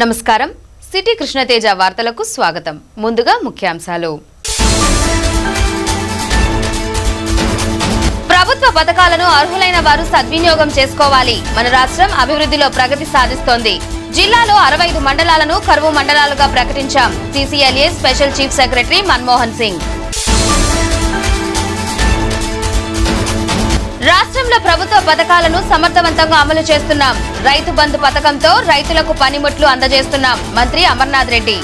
నమస్కారం సిటీ కృష్ణతేజ వార్తలకు స్వాగతం ముందుగా ముఖ్యాంశాలు ప్రభుత్వ పథకాలను అర్హులైన వారు సద్వినియోగం చేసుకోవాలి మన రాష్ట్రం అభివృద్ధిలో ప్రగతి సాధిస్తోంది జిల్లాలో 65 మండలాలను కరువు మండలాలుగా ప్రకటించాం CCLA special chief secretary Manmohan Singh రాష్ట్రంలో ప్రభుత్వ పథకాలను సమర్థవంతంగా అమలు చేస్తున్నాం రైతు బంధు పథకంతో రైతులకు పనిముట్లు అందజేస్తున్నాం మంత్రి అమర్నాథ్ రెడ్డి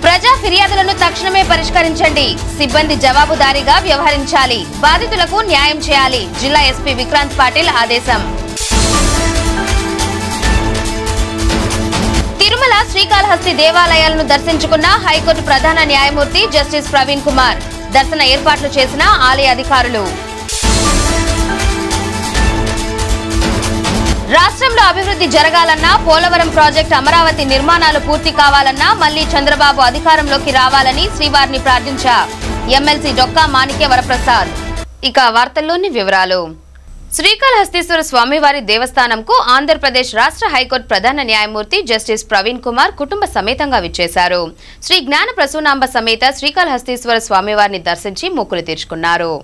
ప్రజా ఫిర్యాదులను తక్షణమే పరిష్కరించండి సిబ్బంది జవాబుదారీగా వ్యవహరించాలి బాధితులకు న్యాయం చేయాలి జిల్లా ఎస్పీ విక్రాంత్ పాటిల్ ఆదేశం తిరుమల శ్రీకాళహస్తి దేవాలయాలను దర్శించుకున్న హైకోర్టు ప్రధాన న్యాయమూర్తి జస్టిస్ ప్రవీణ్ కుమార్ దర్శన ఏర్పాట్లు చేసిన ఆలయ అధికారులు రాష్ట్రంలో అభివృద్ధి జరగాలన్నా పోలవరం ప్రాజెక్టు అమరావతి నిర్మాణాలు పూర్తి కావాలన్నా మళ్లీ చంద్రబాబు అధికారంలోకి రావాలని శ్రీవారిని ప్రార్థించా ఎమ్మెల్సీ డొక్కా మాణిక్య వరప్రసాద్ ఇక వార్తల్లోని వివరాలు శ్రీకాళహస్తీశ్వర స్వామివారి దేవస్థానంకు ఆంధ్రప్రదేశ్ రాష్ట్ర హైకోర్టు ప్రధాన న్యాయమూర్తి జస్టిస్ ప్రవీణ్ కుమార్ కుటుంబ సమేతంగా విచ్చేశారు శ్రీ జ్ఞాన ప్రసూనాంబ సమేత శ్రీకాళహస్తీశ్వర స్వామివారిని దర్శించి మొక్కులు తీర్చుకున్నారు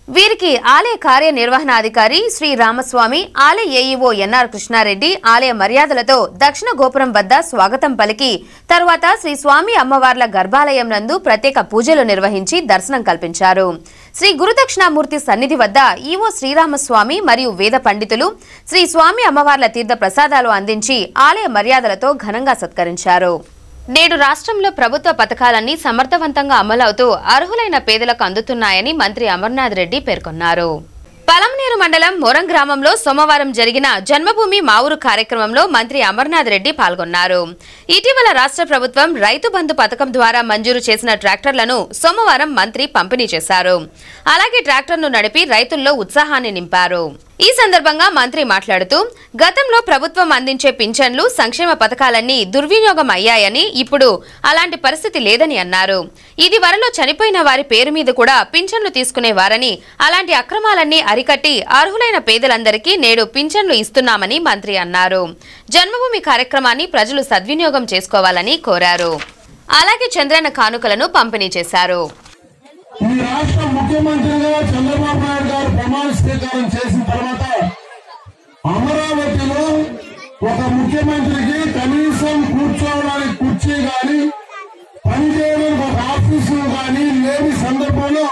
వీరికి ఆలయ కార్యనిర్వహణాధికారి శ్రీ రామస్వామి ఆలయ ఏఈఓ ఎన్ఆర్ కృష్ణారెడ్డి ఆలయ మర్యాదలతో దక్షిణ గోపురం వద్ద స్వాగతం పలికి తరువాత శ్రీ స్వామి అమ్మవార్ల గర్భాలయం నందు ప్రత్యేక పూజలు నిర్వహించి దర్శనం కల్పించారు శ్రీ గురుదక్షిణామూర్తి సన్నిధి వద్ద ఈవో శ్రీరామస్వామి మరియు వేద పండితులు శ్రీ స్వామి అమ్మవార్ల తీర్థ ప్రసాదాలు అందించి ఆలయ మర్యాదలతో ఘనంగా సత్కరించారు నేడు రాష్ట్రంలో ప్రభుత్వ పథకాలన్నీ సమర్థవంతంగా అమలవుతూ అర్హులైన పేదలకు అందుతున్నాయని మంత్రి అమర్నాథ్ రెడ్డి పేర్కొన్నారు పలమనేరు మండలం మొరం గ్రామంలో సోమవారం జరిగిన జన్మభూమి మా ఊరు కార్యక్రమంలో మంత్రి అమర్నాథ్ రెడ్డి పాల్గొన్నారు ఇటీవల రాష్ట్ర ప్రభుత్వం రైతు బంధు పథకం ద్వారా మంజూరు చేసిన ట్రాక్టర్లను సోమవారం మంత్రి పంపిణీ చేశారు అలాగే ట్రాక్టర్ను నడిపి రైతుల్లో ఉత్సాహాన్ని నింపారు ఈ సందర్భంగా మంత్రి మాట్లాడుతూ గతంలో ప్రభుత్వం అందించే పింఛన్లు సంక్షేమ పథకాలన్నీ దుర్వినియోగం అయ్యాయని ఇప్పుడు అలాంటి పరిస్థితి లేదని అన్నారు ఇది వరలో చనిపోయిన వారి పేరు మీద కూడా పింఛన్లు తీసుకునేవారని అలాంటి అక్రమాలన్నీ అరికట్టి అర్హులైన పేదలందరికీ నేడు పింఛన్లు ఇస్తున్నామని మంత్రి అన్నారు జన్మభూమి కార్యక్రమాన్ని ప్రజలు సద్వినియోగం చేసుకోవాలని కోరారు అలాగే చంద్రన్న కానుకలను పంపిణీ చేశారు ఈ రాష్ట్ర ముఖ్యమంత్రిగా చంద్రబాబు నాయుడు గారు ప్రమాణ స్వీకారం చేసిన తర్వాత అమరావతిలో ఒక ముఖ్యమంత్రికి కనీసం కూర్చోవడానికి కుర్చీ గాని పనిచేయడానికి ఒక ఆఫీసు గాని లేని సందర్భంలో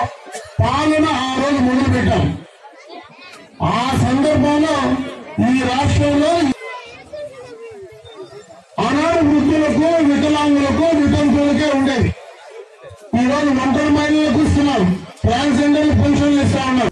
పాలన ఆ రోజు మొదలుపెట్టాం ఆ సందర్భంలో ఈ రాష్ట్రంలో ఆనాడు వృద్ధులకు వికలాంగులకు వితంతువులకే ఉండేది ఈ రోజు ఒంటరి మహిళలకు ఇస్తున్నాం ట్రాన్స్జెండర్లకు పెన్షన్లు ఇస్తా ఉన్నాం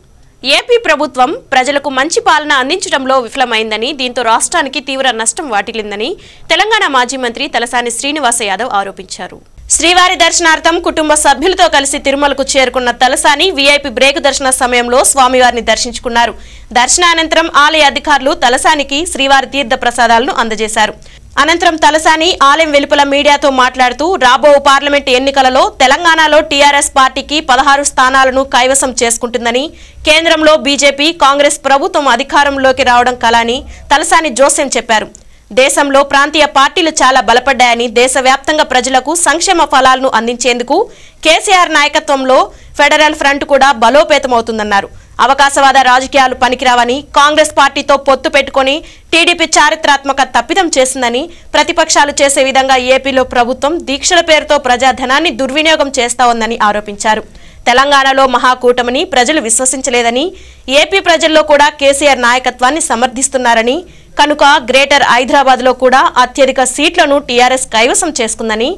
ఏపీ ప్రభుత్వం ప్రజలకు మంచి పాలన అందించడంలో విఫలమైందని దీంతో రాష్ట్రానికి తీవ్ర నష్టం వాటిల్లిందని తెలంగాణ మాజీ మంత్రి తలసాని శ్రీనివాస యాదవ్ ఆరోపించారు శ్రీవారి దర్శనార్థం కుటుంబ సభ్యులతో కలిసి తిరుమలకు చేరుకున్న తలసాని వీఐపీ బ్రేక్ దర్శన సమయంలో స్వామివారిని దర్శించుకున్నారు దర్శనానంతరం ఆలయ అధికారులు తలసానికి శ్రీవారి తీర్థ ప్రసాదాలను అందజేశారు అనంతరం తలసాని ఆలయం వెలుపల మీడియాతో మాట్లాడుతూ రాబో పార్లమెంట్ ఎన్నికలలో తెలంగాణలో టీఆర్ఎస్ పార్టీకి 16 స్థానాలను కైవసం చేసుకుంటుందని కేంద్రంలో బీజేపీ కాంగ్రెస్ ప్రభుత్వం అధికారంలోకి రావడం కలని తలసాని జోస్యం చెప్పారు దేశంలో ప్రాంతీయ పార్టీలు చాలా బలపడ్డాయని దేశవ్యాప్తంగా ప్రజలకు సంక్షేమ ఫలాలను అందించేందుకు కేసీఆర్ నాయకత్వంలో ఫెడరల్ ఫ్రంట్ కూడా బలోపేతమవుతుందన్నారు అవకాశవాద రాజకీయాలు పనికిరావని కాంగ్రెస్ పార్టీతో పొత్తు పెట్టుకుని టీడీపీ చారిత్రాత్మక తప్పిదం చేసిందని ప్రతిపక్షాలు చేసే విధంగా ఏపీలో ప్రభుత్వం దీక్షల పేరుతో ప్రజాధనాన్ని దుర్వినియోగం చేస్తా ఉందని ఆరోపించారు తెలంగాణలో మహాకూటమిని ప్రజలు విశ్వసించలేదని ఏపీ ప్రజల్లో కూడా కేసీఆర్ నాయకత్వాన్ని సమర్థిస్తున్నారని కనుక గ్రేటర్ హైదరాబాద్ లో కూడా అత్యధిక సీట్లను టీఆర్ఎస్ కైవసం చేసుకుందని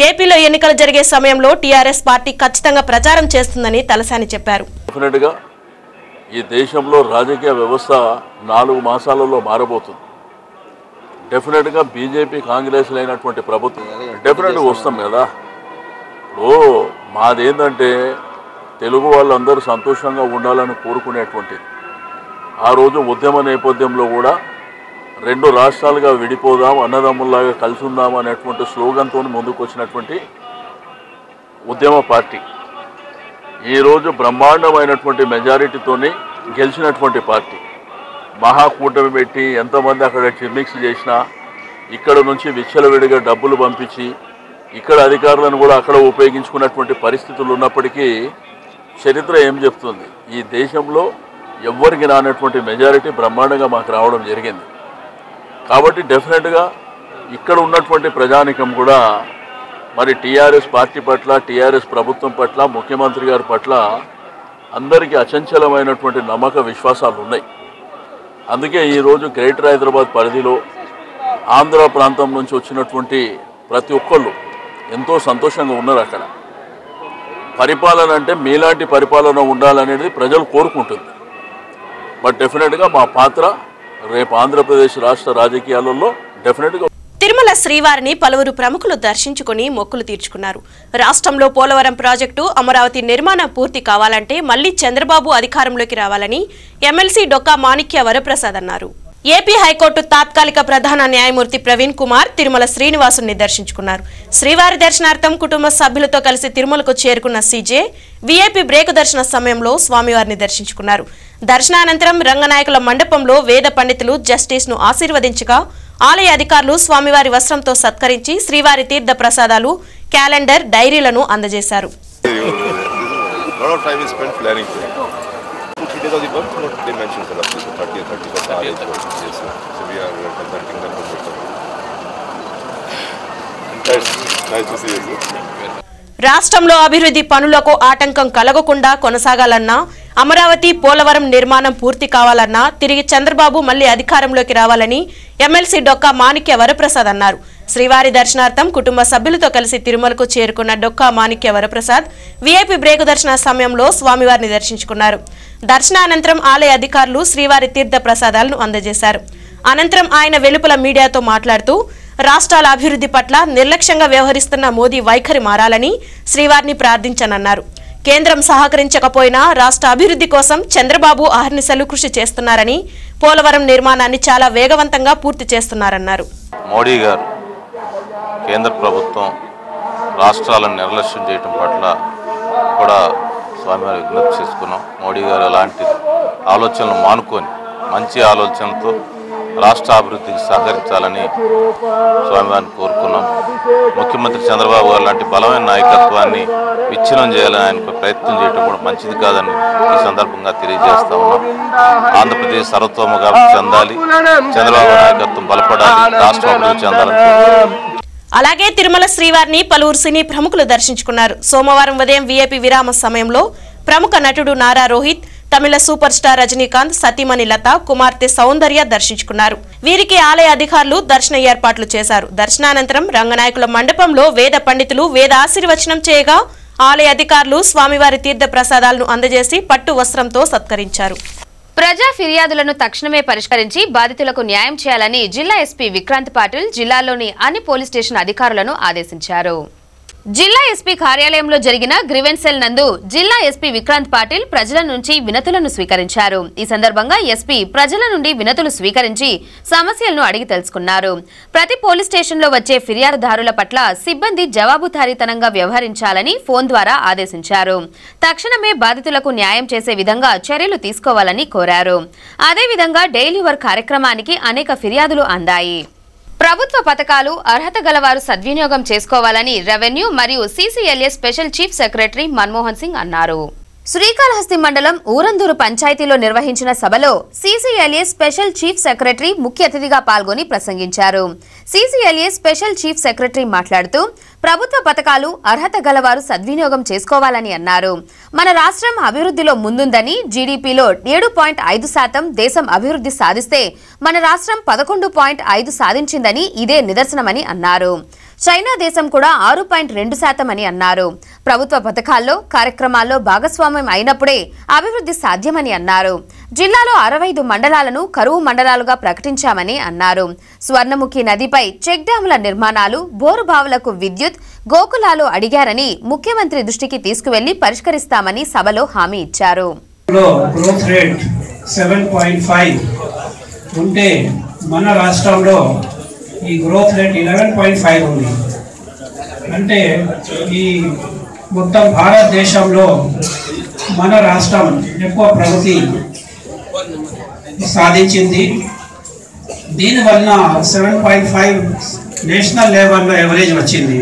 ఏపీలో ఎన్నికలు జరిగే సమయంలో టీఆర్ఎస్ పార్టీ ఖచ్చితంగా ప్రచారం చేస్తుందని తలసాని చెప్పారు ఈ దేశంలో రాజకీయ వ్యవస్థ 4 మాసాలలో మారబోతుంది డెఫినెట్గా బీజేపీ కాంగ్రెస్ అయినటువంటి ప్రభుత్వం డెఫినెట్గా వస్తాం కదా మాదేంటంటే తెలుగు వాళ్ళందరూ సంతోషంగా ఉండాలని కోరుకునేటువంటిది ఆ రోజు ఉద్యమ నేపథ్యంలో కూడా 2 రాష్ట్రాలుగా విడిపోదాం అన్నదమ్ముల్లాగా కలిసి ఉందాం అనేటువంటి స్లోగన్తో ముందుకు వచ్చినటువంటి ఉద్యమ పార్టీ ఈ రోజు బ్రహ్మాండమైనటువంటి మెజారిటీతోని గెలిచినటువంటి పార్టీ మహాకూటమి పెట్టి ఎంతమంది అక్కడ చిమ్మిక్స్ చేసినా ఇక్కడ నుంచి విచ్చలవిడిగా డబ్బులు పంపించి ఇక్కడ అధికారులను కూడా అక్కడ ఉపయోగించుకున్నటువంటి పరిస్థితులు ఉన్నప్పటికీ చరిత్ర ఏం చెప్తుంది, ఈ దేశంలో ఎవ్వరికి రానటువంటి మెజారిటీ బ్రహ్మాండంగా మాకు రావడం జరిగింది. కాబట్టి డెఫినెట్గా ఇక్కడ ఉన్నటువంటి ప్రజానికం కూడా మరి టీఆర్ఎస్ పార్టీ పట్ల, టీఆర్ఎస్ ప్రభుత్వం పట్ల, ముఖ్యమంత్రి గారి పట్ల అందరికీ అచంచలమైనటువంటి నమ్మక విశ్వాసాలు ఉన్నాయి. అందుకే ఈరోజు గ్రేటర్ హైదరాబాద్ పరిధిలో ఆంధ్ర ప్రాంతం నుంచి వచ్చినటువంటి ప్రతి ఒక్కళ్ళు ఎంతో సంతోషంగా ఉన్నారు. అక్కడ పరిపాలన అంటే మీలాంటి పరిపాలన ఉండాలనేది ప్రజలు కోరుకుంటుంది. బట్ డెఫినెట్గా మా పాత్ర రేపు ఆంధ్రప్రదేశ్ రాష్ట్ర రాజకీయాలలో డెఫినెట్గా. తిరుమల శ్రీవారిని పలువురు ప్రముఖులు దర్శించుకుని మొక్కులు తీర్చుకున్నారు. రాష్ట్రంలో పోలవరం ప్రాజెక్టు అమరావతి నిర్మాణం పూర్తి కావాలంటే మళ్లీ చంద్రబాబు అధికారంలోకి రావాలని ఎమ్మెల్సీ డొక్కా మాణిక్య వరప్రసాద్ అన్నారు. ఏపీ హైకోర్టు తాత్కాలిక ప్రధాన న్యాయమూర్తి ప్రవీణ్ కుమార్ తిరుమల శ్రీనివాసుని దర్శించుకున్నారు. శ్రీవారి దర్శనార్థం కుటుంబ సభ్యులతో కలిసి తిరుమలకు చేరుకున్న సీజే వీఐపీ బ్రేక్ దర్శన సమయంలో స్వామివారిని దర్శించుకున్నారు. దర్శనానంతరం రంగనాయకుల మండపంలో వేద పండితులు జస్టిస్ ను ఆశీర్వదించగా ఆలయ అధికారులు స్వామివారి వస్త్రంతో సత్కరించి శ్రీవారి తీర్థ ప్రసాదాలు, క్యాలెండర్, డైరీలను అందజేశారు. రాష్ట్రంలో అభివృద్ధి పనులకు ఆటంకం కలగకుండా కొనసాగాలన్నా, అమరావతి పోలవరం నిర్మాణం పూర్తి కావాలన్నా తిరిగి చంద్రబాబు మళ్లీ అధికారంలోకి రావాలని ఎమ్మెల్సీ డొక్కా మాణిక్య వరప్రసాద్ అన్నారు. శ్రీవారి దర్శనార్థం కుటుంబ సభ్యులతో కలిసి తిరుమలకు చేరుకున్న డొక్కా మాణిక్య వరప్రసాద్ వీఐపీ బ్రేక్ దర్శన సమయంలో స్వామివారిని దర్శించుకున్నారు. దర్శనానంతరం ఆలయ అధికారులు శ్రీవారి తీర్థ ప్రసాదాలను అందజేశారు. అనంతరం ఆయన వెలుపల మీడియాతో మాట్లాడుతూ రాష్ట్రాల అభివృద్ధి పట్ల నిర్లక్ష్యంగా వ్యవహరిస్తున్న మోదీ వైఖరి మారాలని శ్రీవారిని ప్రార్థించనన్నారు. కేంద్రం సహకరించకపోయినా రాష్ట్ర అభివృద్ధి కోసం చంద్రబాబు అహర్నిశలు కృషి చేస్తున్నారని, పోలవరం నిర్మాణాన్ని చాలా వేగవంతంగా పూర్తి చేస్తున్నారన్నారు. మోడీ గారు కేంద్ర ప్రభుత్వం రాష్ట్రాలను నిర్లక్ష్యం చేయడం పట్ల కూడా స్వామివారి విజ్ఞప్తి చేసుకున్నాం. మోడీ గారు అలాంటి ఆలోచనలు మానుకొని మంచి ఆలోచనలతో రాష్ట్ర అభివృద్ధికి సహకరించాలని స్వామివారిని కోరుకున్నాం. ముఖ్యమంత్రి చంద్రబాబు గారు లాంటి బలమైన నాయకత్వాన్ని విచ్ఛిన్నం చేయాలని ఆయన ప్రయత్నం చేయడం కూడా మంచిది కాదని ఈ సందర్భంగా తెలియజేస్తా ఉన్నాం. ఆంధ్రప్రదేశ్ సర్వతోముగా చెందాలి, చంద్రబాబు నాయకత్వం బలపడాలి, రాష్ట్రం అభివృద్ధి చెందాలని. అలాగే తిరుమల శ్రీవారిని పలువురు సినీ ప్రముఖులు దర్శించుకున్నారు. సోమవారం ఉదయం వీఐపీ విరామ సమయంలో ప్రముఖ నటుడు నారా రోహిత్, తమిళ సూపర్ స్టార్ రజనీకాంత్, సతీమణి లత, కుమార్తె సౌందర్య దర్శించుకున్నారు. వీరికి ఆలయ అధికారులు దర్శన ఏర్పాట్లు చేశారు. దర్శనానంతరం రంగనాయకుల మండపంలో వేద పండితులు వేద ఆశీర్వచనం చేయగా ఆలయ అధికారులు స్వామివారి తీర్థ ప్రసాదాలను అందజేసి పట్టు వస్త్రంతో సత్కరించారు. ప్రజా ఫిర్యాదులను తక్షణమే పరిష్కరించి బాధితులకు న్యాయం చేయాలని జిల్లా ఎస్పీ విక్రాంత్ పాటిల్ జిల్లాలోని అన్ని పోలీస్ స్టేషన్ అధికారులను ఆదేశించారు. జిల్లా ఎస్పీ కార్యాలయంలో జరిగిన గ్రీవెన్స్ సెల్ నందు జిల్లా ఎస్పీ విక్రాంత్ పాటిల్ ప్రజల నుంచి వినతులను స్వీకరించారు. ఈ సందర్భంగా ఎస్పీ ప్రజల నుండి వినతులు స్వీకరించి సమస్యలను అడిగి తెలుసుకున్నారు. ప్రతి పోలీస్ స్టేషన్లో వచ్చే ఫిర్యాదుదారుల పట్ల సిబ్బంది జవాబుదారీతనంగా వ్యవహరించాలని ఫోన్ ద్వారా ఆదేశించారు. తక్షణమే బాధితులకు న్యాయం చేసే విధంగా చర్యలు తీసుకోవాలని కోరారు. అదేవిధంగా డైలీ వర్క్ కార్యక్రమానికి అనేక ఫిర్యాదులు అందాయి. ప్రభుత్వ పథకాలు అర్హత గలవారు సద్వినియోగం చేసుకోవాలని రెవెన్యూ మరియు CCLA special chief secretary Manmohan Singh అన్నారు. శ్రీకాళహస్తి మండలం ఊరందూరు పంచాయతీలో నిర్వహించిన సభలో సీసీఎల్ఏ స్పెషల్ చీఫ్ సెక్రటరీ ముఖ్య అతిథిగా పాల్గొని ప్రసంగించారు. సీసీఎల్ఏ స్పెషల్ చీఫ్ సెక్రటరీ మాట్లాడుతూ ప్రభుత్వ పథకాలు అర్హత గలవారు సద్వినియోగం చేసుకోవాలని అన్నారు. మన రాష్ట్రం అభివృద్ధిలో ముందుందని, జీడీపీలో 7.5% దేశం అభివృద్ధి సాధిస్తే మన రాష్ట్రం 11.5 సాధించిందని ఇదే నిదర్శనమని అన్నారు. చైనా దేశం కూడా 6.2% అని అన్నారు. ప్రభుత్వ పథకాల్లో కార్యక్రమాల్లో భాగస్వామ్యం అయినప్పుడే అభివృద్ధి సాధ్యమని అన్నారు. జిల్లాలో 65 మండలాలను కరువు మండలాలుగా ప్రకటించామని అన్నారు. స్వర్ణముఖి నదిపై చెక్ డ్యాముల నిర్మాణాలు, బోరుబావులకు విద్యుత్, గోకులాలు అడిగారని ముఖ్యమంత్రి దృష్టికి తీసుకువెళ్లి పరిష్కరిస్తామని సభలో హామీ ఇచ్చారు. ఉంటే మన రాష్ట్రంలో ఈ గ్రోత్ రేట్ 11.5 ఉంది. అంటే ఈ మొత్తం భారతదేశంలో మన రాష్ట్రం ఎక్కువ ప్రగతి సాధించింది. దీనివల్ల 7.5 నేషనల్ లెవెల్లో ఎవరేజ్ వచ్చింది.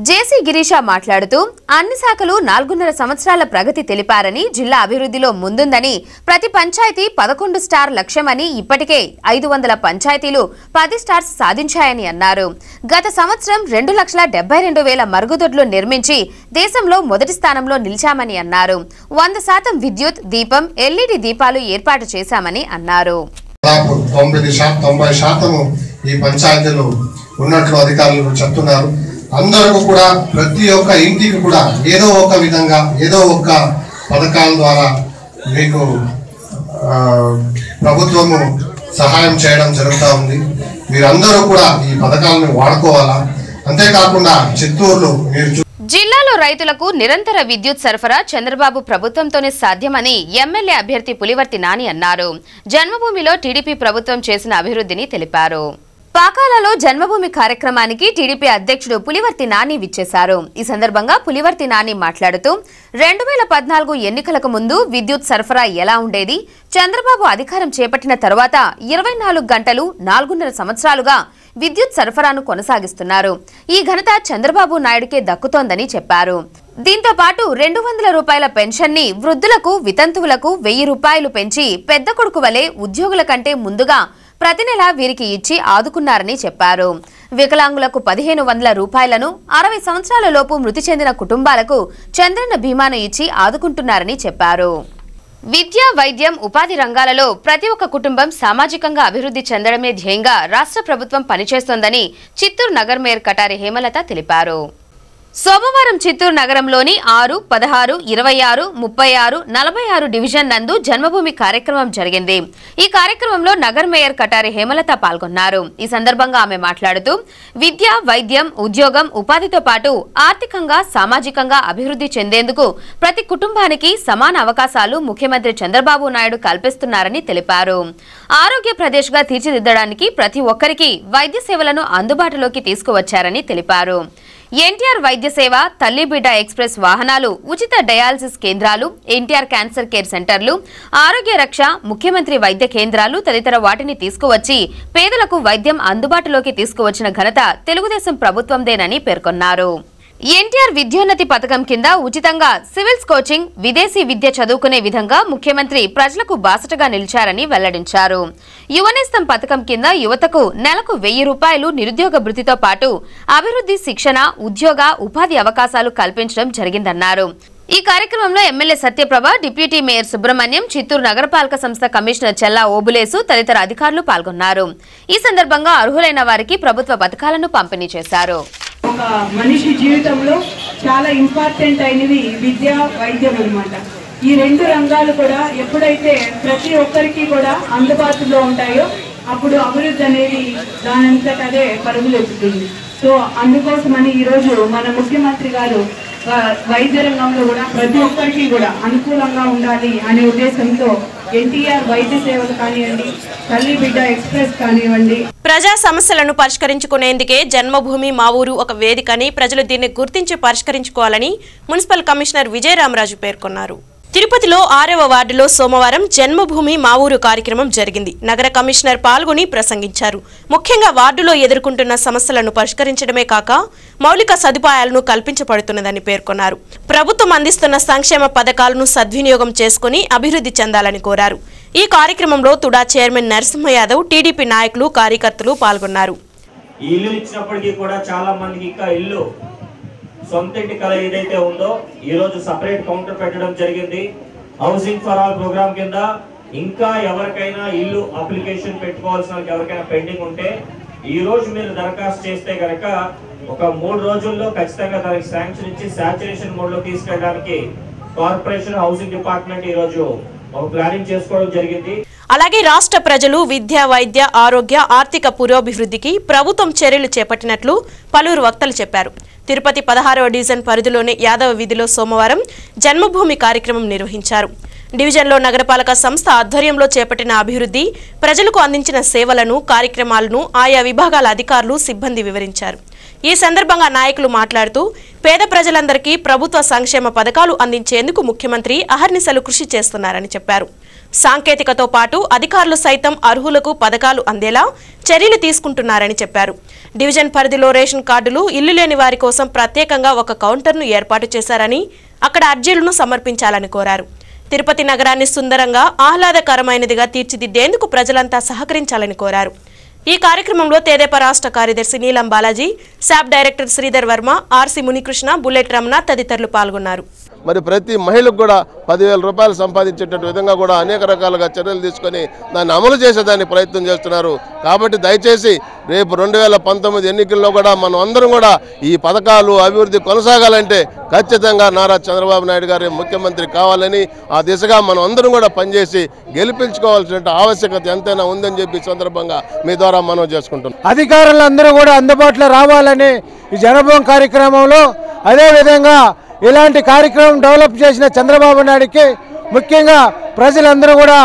జేసీ గిరీష మాట్లాడుతూ అన్ని శాఖలు 4.5 సంవత్సరాల ప్రగతి తెలిపారని, జిల్లా అభివృద్ధిలో ముందుందని, ప్రతి పంచాయతీ 11 స్టార్ లక్ష్యమని, ఇప్పటికే 500 పంచాయతీలు 10 స్టార్స్ సాధించాయని అన్నారు. గత సంవత్సరం 2,72,000 మరుగుదొడ్లు నిర్మించి దేశంలో మొదటి స్థానంలో నిలిచామని అన్నారు. 100% విద్యుత్, దీపం, ఎల్ఈడి దీపాలు ఏర్పాటు చేశామని అన్నారు. 90% ఈ పంచాయతీలు ఉన్నట్లు అధికారులు చెప్తున్నారు. అందరూ కూడా ప్రతి ఒక్క ఇంటికి కూడా ఏదో ఒక విధంగా ఏదో ఒక పథకాల ద్వారా మీకు ప్రభుత్వము సహాయం చేయడం జరుగుతూ ఉంది. మీరందరూ కూడా ఈ పథకాలను వాడుకోవాలా. అంతేకాకుండా చిత్తూరులో జిల్లాలో రైతులకు నిరంతర విద్యుత్ సరఫరా చంద్రబాబు ప్రభుత్వంతోనే సాధ్యమని ఎమ్మెల్యే అభ్యర్థి పులివర్తి నాని అన్నారు. జన్మభూమిలో టీడీపీ ప్రభుత్వం చేసిన అభివృద్ధిని తెలిపారు. పాకాలలో జన్మభూమి కార్యక్రమానికి టీడీపీ అధ్యక్షుడు పులివర్తి నాని విచ్చేశారు. ఈ సందర్భంగా పులివర్తి నాని మాట్లాడుతూ 2014 ఎన్నికలకు ముందు విద్యుత్ సరఫరా ఎలా ఉండేది, చంద్రబాబు అధికారం చేపట్టిన తర్వాత 24 గంటలు 4.5 సంవత్సరాలుగా విద్యుత్ సరఫరాను కొనసాగిస్తున్నారు. ఈ ఘనత చంద్రబాబు నాయుడుకే దక్కుతోందని చెప్పారు. దీంతో పాటు 200 రూపాయల పెన్షన్ ని వృద్ధులకు, వితంతువులకు 1000 రూపాయలు పెంచి పెద్ద కొడుకు వలె ఉద్యోగుల కంటే ముందుగా ప్రతి నెల వీరికి ఇచ్చి ఆదుకున్నారని చెప్పారు. వికలాంగులకు 1500 రూపాయలను, 60 సంవత్సరాల లోపు మృతి చెందిన కుటుంబాలకు చంద్రన్న బీమాను ఇచ్చి ఆదుకుంటున్నారని చెప్పారు. విద్య, వైద్యం, ఉపాధి రంగాలలో ప్రతి ఒక్క కుటుంబం సామాజికంగా అభివృద్ధి చెందడమే ధ్యేయంగా రాష్ట్ర ప్రభుత్వం పనిచేస్తోందని చిత్తూరు నగర్ మేయర్ కటారి హేమలత తెలిపారు. సోమవారం చిత్తూరు నగరంలోని 6, 16, 26, 36, 46 డివిజన్ నందు జన్మభూమి కార్యక్రమం జరిగింది. ఈ కార్యక్రమంలో నగర్ మేయర్ కటారి హేమలత పాల్గొన్నారు. ఈ సందర్భంగా ఆమె మాట్లాడుతూ విద్య, వైద్యం, ఉద్యోగం, ఉపాధితో పాటు ఆర్థికంగా, సామాజికంగా అభివృద్ధి చెందేందుకు ప్రతి కుటుంబానికి సమాన అవకాశాలు ముఖ్యమంత్రి చంద్రబాబు నాయుడు కల్పిస్తున్నారని తెలిపారు. ఆరోగ్య ప్రదేశ్గా తీర్చిదిద్దడానికి ప్రతి ఒక్కరికి వైద్య సేవలను అందుబాటులోకి తీసుకువచ్చారని తెలిపారు. ఎన్టీఆర్ వైద్య సేవ, తల్లి బిడ్డ ఎక్స్ప్రెస్ వాహనాలు, ఉచిత డయాలసిస్ కేంద్రాలు, ఎన్టీఆర్ క్యాన్సర్ కేర్ సెంటర్లు, ఆరోగ్య రక్ష, ముఖ్యమంత్రి వైద్య కేంద్రాలు తదితర వాటిని తీసుకువచ్చి పేదలకు వైద్యం అందుబాటులోకి తీసుకువచ్చిన ఘనత తెలుగుదేశం ప్రభుత్వందేనని పేర్కొన్నారు. ఎన్టీఆర్ విద్యోన్నతి పథకం కింద ఉచితంగా సివిల్స్ కోచింగ్, విదేశీ విద్య చదువుకునే విధంగా ముఖ్యమంత్రి ప్రజలకు బాసటగా నిలిచారని వెల్లడించారు. యువనేస్తం పథకం కింద యువతకు నెలకు 1000 రూపాయలు నిరుద్యోగ భృతితో పాటు అభివృద్ధి, శిక్షణ, ఉద్యోగ, ఉపాధి అవకాశాలు కల్పించడం జరిగిందన్నారు. ఈ కార్యక్రమంలో MLA Satyaprabha, deputy mayor Subrahmanyam, Chittoor నగరపాలక సంస్థ కమిషనర్ చెల్లా ఓబులేసు తదితర అధికారులు పాల్గొన్నారు. ఈ సందర్భంగా అర్హులైన వారికి ప్రభుత్వ పథకాలను పంపిణీ చేశారు. ఒక మనిషి జీవితంలో చాలా ఇంపార్టెంట్ అయినవి విద్య, వైద్యం అన్నమాట. ఈ 2 రంగాలు కూడా ఎప్పుడైతే ప్రతి ఒక్కరికి కూడా అందుబాటులో ఉంటాయో అప్పుడు అభివృద్ధి అనేది దానంతటదే పరుగులు ఎత్తుతుంది. సో అందుకోసమని ఈరోజు మన ముఖ్యమంత్రి గారు వైద్య రంగంలో కూడా ప్రతి ఒక్కరికి కూడా అనుకూలంగా ఉండాలి అనే ఉద్దేశంతో ఎన్టీఆర్ వైద్య సేవలు కానివ్వండి, తల్లి బిడ్డ ఎక్స్ప్రెస్ కానివ్వండి, ప్రజా సమస్యలను పరిష్కరించుకునేందుకే జన్మభూమి మా ఊరు ఒక వేదికని ప్రజలు దీన్ని గుర్తించి పరిష్కరించుకోవాలని మున్సిపల్ కమిషనర్ విజయరామరాజు పేర్కొన్నారు. తిరుపతిలో 6వ వార్డులో సోమవారం జన్మభూమి మా ఊరు కార్యక్రమం జరిగింది. నగర కమిషనర్ పాల్గొని ప్రసంగించారు. ముఖ్యంగా వార్డులో ఎదుర్కొంటున్న సమస్యలను పరిష్కరించడమే కాక మౌలిక సదుపాయాలను కల్పించబడుతున్నదని పేర్కొన్నారు. ప్రభుత్వం అందిస్తున్న సంక్షేమ పథకాలను సద్వినియోగం చేసుకుని అభివృద్ధి చెందాలని కోరారు. ఈ కార్యక్రమంలో తుడా చైర్మన్ నరసింహ యాదవ్, టీడీపీ నాయకులు, కార్యకర్తలు పాల్గొన్నారు. ఇల్లు ఇచ్చినప్పటికీ కూడా చాలా మందికి ఇంకా ఇల్లు సొంత ఇంటి కళ ఏదైతే ఉందో ఈ రోజు సపరేట్ కౌంటర్ పెట్టడం జరిగింది. హౌసింగ్ ఫర్ ఆల్ ప్రోగ్రామ్ కింద ఇంకా ఎవరికైనా ఇల్లు అప్లికేషన్ పెట్టుకోవాల్సిన ఎవరికైనా పెండింగ్ ఉంటే ఈ రోజు మీరు దరఖాస్తు చేస్తే కనుక ఒక 3 రోజుల్లో ఖచ్చితంగా దానికి శాంక్షన్ ఇచ్చి సాచురేషన్ మోడ్ లో తీసుకెళ్ళడానికి కార్పొరేషన్ హౌసింగ్ డిపార్ట్మెంట్ ఈ రోజు ఒక ప్లానింగ్ చేసుకోవడం జరిగింది. అలాగే రాష్ట్ర ప్రజలు విద్య, వైద్య, ఆరోగ్య, ఆర్థిక పురోభివృద్ధికి ప్రభుత్వం చర్యలు చేపట్టినట్లు పలువురు వక్తలు చెప్పారు. తిరుపతి 16వ డివిజన్ పరిధిలోని యాదవ వీధిలో సోమవారం జన్మభూమి కార్యక్రమం నిర్వహించారు. డివిజన్లో నగరపాలక సంస్థ ఆధ్వర్యంలో చేపట్టిన అభివృద్ధి, ప్రజలకు అందించిన సేవలను, కార్యక్రమాలను ఆయా విభాగాల అధికారులు, సిబ్బంది వివరించారు. ఈ సందర్భంగా నాయకులు మాట్లాడుతూ పేద ప్రజలందరికీ ప్రభుత్వ సంక్షేమ పథకాలు అందించేందుకు ముఖ్యమంత్రి అహర్నిశలు కృషి చేస్తున్నారని చెప్పారు. సాంకేతికతో పాటు అధికారులు సైతం అర్హులకు పథకాలు అందేలా చర్యలు తీసుకుంటున్నారని చెప్పారు. డివిజన్ పరిధిలో రేషన్ కార్డులు ఇల్లు లేని వారి కోసం ప్రత్యేకంగా ఒక కౌంటర్ను ఏర్పాటు చేశారని అక్కడ అర్జీలను సమర్పించాలని కోరారు. తిరుపతి నగరాన్ని సుందరంగా ఆహ్లాదకరమైనదిగా తీర్చిదిద్దేందుకు ప్రజలంతా సహకరించాలని కోరారు. ఈ కార్యక్రమంలో తెదేపా రాష్ట్ర కార్యదర్శి Neelam Balaji, SAAP director Sridhar Varma, RC Munikrishna, bullet Ramana తదితరులు పాల్గొన్నారు. మరి ప్రతి మహిళకు కూడా 10,000 రూపాయలు సంపాదించేటట్టు విధంగా కూడా అనేక రకాలుగా చర్యలు తీసుకొని దాన్ని అమలు చేసేదానికి ప్రయత్నం చేస్తున్నారు. కాబట్టి దయచేసి రేపు 2019 ఎన్నికల్లో కూడా మనం అందరం కూడా ఈ పథకాలు అభివృద్ధి కొనసాగాలంటే ఖచ్చితంగా నారా చంద్రబాబు నాయుడు గారి ముఖ్యమంత్రి కావాలని ఆ దిశగా మనం అందరం కూడా పనిచేసి గెలిపించుకోవాల్సిన ఆవశ్యకత ఎంతైనా ఉందని చెప్పి సందర్భంగా మీ ద్వారా మనం చేసుకుంటున్నాం. అధికారులందరూ కూడా అందుబాటులో రావాలని ఈ జనభోం కార్యక్రమంలో అదేవిధంగా ఇలాంటి కార్యక్రమం డెవలప్ చేసిన చంద్రబాబు నాయుడికి ముఖ్యంగా ప్రజలందరూ కూడా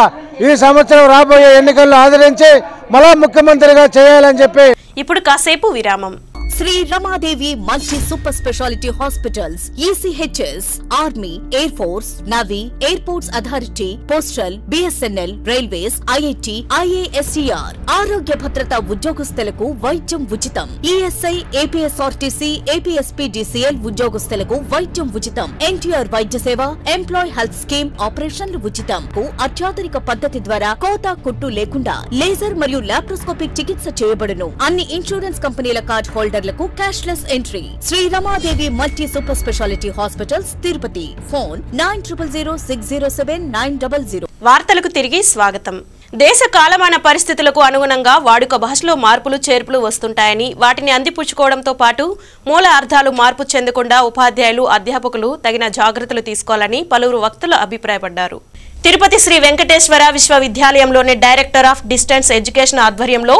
ఈ సంవత్సరం రాబోయే ఎన్నికల్లో ఆదరించి మళ్ళా ముఖ్యమంత్రిగా చేయాలని చెప్పి ఇప్పుడు కాసేపు విరామం. Shri Ramadevi multi super speciality hospitals, ECHS, army, air force, navy, airports authority, postal, BSNL, railways, IIT, IASTR, ఆరోగ్య భద్రత ఉద్యోగస్తులకు వైద్యం ఉచితం. ESI, APSRTC, APSPDCL ఉద్యోగస్తులకు వైద్యం ఉచితం. NTR వైద్య సేవ, ఎంప్లాయ్ హెల్త్ స్కీమ్ ఆపరేషన్లు ఉచితం. అత్యాధునిక పద్ధతి ద్వారా కోత కుట్టు లేకుండా లేజర్ మరియు లాప్రోస్కోపిక్ చికిత్స చేయబడును. అన్ని ఇన్సూరెన్స్ కంపెనీల కార్డ్ హోల్డర్లకు cashless entry. Shri Ramadevi multi super speciality hospitals, Tirupati. Phone 9000607900. వార్తలకు తిరిగి స్వాగతం. దేశ కాలమాన పరిస్థితులకు అనుగుణంగా వాడుక భాషలో మార్పులు చేర్పులు వస్తుంటాయని, వాటిని అందిపుచ్చుకోవడంతో పాటు మూల అర్థాలు మార్పు చెందకుండా ఉపాధ్యాయులు, అధ్యాపకులు తగిన జాగ్రత్తలు తీసుకోవాలని పలువురు వక్తలు అభిప్రాయపడ్డారు. తిరుపతి శ్రీ వెంకటేశ్వర విశ్వవిద్యాలయంలోని డైరెక్టర్ ఆఫ్ డిస్టెన్స్ ఎడ్యుకేషన్ ఆధ్వర్యంలో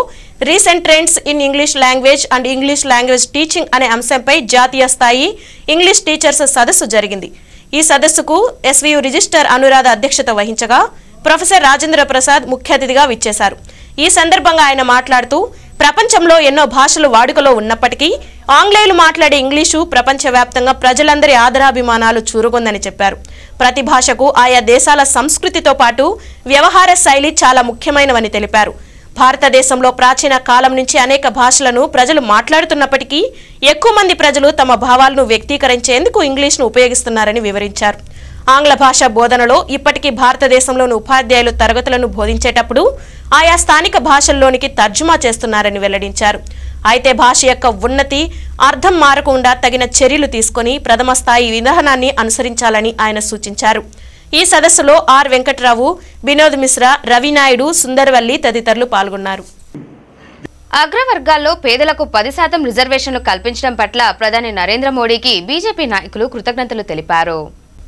recent trends in English language and English language teaching అనే అంశంపై జాతీయ స్థాయి ఇంగ్లీష్ టీచర్స్ సదస్సు జరిగింది. ఈ సదస్సుకు SVU రిజిస్టర్ అనురాధ అధ్యక్షత వహించగా ప్రొఫెసర్ రాజేంద్ర ప్రసాద్ ముఖ్య అతిథిగా విచ్చేశారు. ఈ సందర్భంగా ఆయన మాట్లాడుతూ ప్రపంచంలో ఎన్నో భాషలు వాడుకలో ఉన్నప్పటికీ ఆంగ్లేయులు మాట్లాడే ఇంగ్లీషు ప్రపంచవ్యాప్తంగా ప్రజలందరి ఆదరాభిమానాలు చూరుకుందని చెప్పారు. ప్రతి భాషకు ఆయా దేశాల సంస్కృతితో పాటు వ్యవహార శైలి చాలా ముఖ్యమైనవని తెలిపారు. భారతదేశంలో ప్రాచీన కాలం నుంచి అనేక భాషలను ప్రజలు మాట్లాడుతున్నప్పటికీ ఎక్కువ మంది ప్రజలు తమ భావాలను వ్యక్తీకరించేందుకు ఇంగ్లీష్ను ఉపయోగిస్తున్నారని వివరించారు. ఆంగ్ల భాష బోధనలో ఇప్పటికీ భారతదేశంలోని ఉపాధ్యాయులు తరగతులను బోధించేటప్పుడు ఆయా స్థానిక భాషల్లోనికి తర్జుమా చేస్తున్నారని వెల్లడించారు. అయితే భాష యొక్క ఉన్నతి, అర్థం మారకుండా తగిన చర్యలు తీసుకుని ప్రథమ స్థాయి విధానాన్ని అనుసరించాలని ఆయన సూచించారు. ఈ సదస్సులో ఆర్ వెంకట్రావు, వినోద్ మిశ్రా, రవినాయుడు, సుందర్వల్లి తదితరులు పాల్గొన్నారు. అగ్రవర్గాల్లో పేదలకు 10% రిజర్వేషన్లు కల్పించడం పట్ల ప్రధాని నరేంద్ర మోడీకి బీజేపీ నాయకులు కృతజ్ఞతలు తెలిపారు.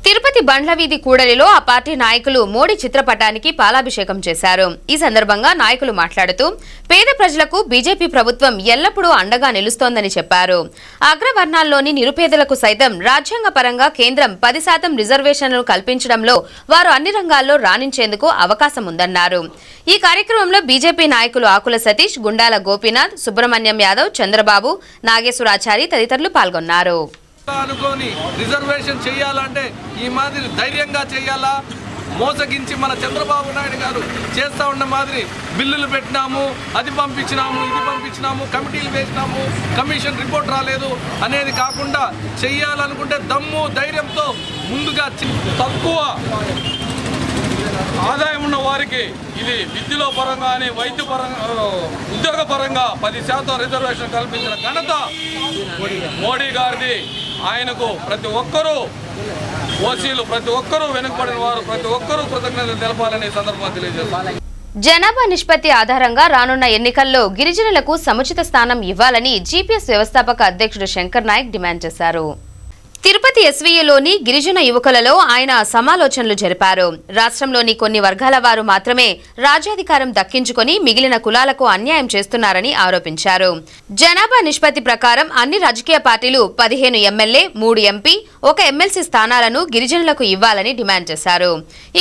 తిరుపతి బండ్ల వీధి కూడలిలో ఆ పార్టీ నాయకులు మోడీ చిత్రపటానికి పాలాభిషేకం చేశారు. ఈ సందర్భంగా నాయకులు మాట్లాడుతూ పేద ప్రజలకు బీజేపీ ప్రభుత్వం ఎల్లప్పుడూ అండగా నిలుస్తోందని చెప్పారు. అగ్రవర్ణాల్లోని నిరుపేదలకు సైతం రాజ్యాంగపరంగా కేంద్రం 10% రిజర్వేషన్లు కల్పించడంలో వారు అన్ని రంగాల్లో రాణించేందుకు అవకాశం ఉందన్నారు. ఈ కార్యక్రమంలో బీజేపీ నాయకులు ఆకుల సతీష్, గుండాల గోపీనాథ్, సుబ్రహ్మణ్యం యాదవ్, చంద్రబాబు, నాగేశ్వరాచారి తదితరులు పాల్గొన్నారు. అనుకోని రిజర్వేషన్ చేయాలంటే ఈ మాదిరి ధైర్యంగా చేయాలా? మోసగించి మన చంద్రబాబు నాయుడు గారు చేస్తూ ఉన్న మాదిరి బిల్లులు పెట్టినాము, అది పంపించినాము, ఇది పంపించినాము, కమిటీలు వేసినాము, కమిషన్ రిపోర్ట్ రాలేదు అనేది కాకుండా చెయ్యాలనుకుంటే దమ్ము ధైర్యంతో ముందుగా తక్కువ ఆదాయం ఉన్న వారికి ఇది విద్యలో పరంగా కానీ వైద్య పరంగా ఉద్యోగ పరంగా 10% రిజర్వేషన్ కల్పించిన ఘనత మోడీ గారిది. ఆయనకు ప్రతి ఒక్కరూ ఓసీలు, ప్రతి ఒక్కరూ వెనుకబడిన వారు, ప్రతి ఒక్కరూ కృతజ్ఞతలు తెలపాలని సందర్భంగా తెలియజేస్తారు. జనాభా నిష్పత్తి ఆధారంగా రానున్న ఎన్నికల్లో గిరిజనులకు సముచిత స్థానం ఇవ్వాలని జీపీఎస్ వ్యవస్థాపక అధ్యక్షుడు శంకర్ నాయక్ డిమాండ్ చేశారు. తిరుపతి ఎస్వీయూలోని గిరిజన యువకులలో ఆయన సమాలోచనలు జరిపారు. రాష్ట్రంలోని కొన్ని వర్గాల వారు మాత్రమే రాజ్యాధికారం దక్కించుకొని మిగిలిన కులాలకు అన్యాయం చేస్తున్నారని ఆరోపించారు. జనాభా నిష్పత్తి ప్రకారం అన్ని రాజకీయ పార్టీలు 15 ఎమ్మెల్యే, 3 ఎంపీ, 1 ఎమ్మెల్సీ స్థానాలను గిరిజనులకు ఇవ్వాలని డిమాండ్ చేశారు.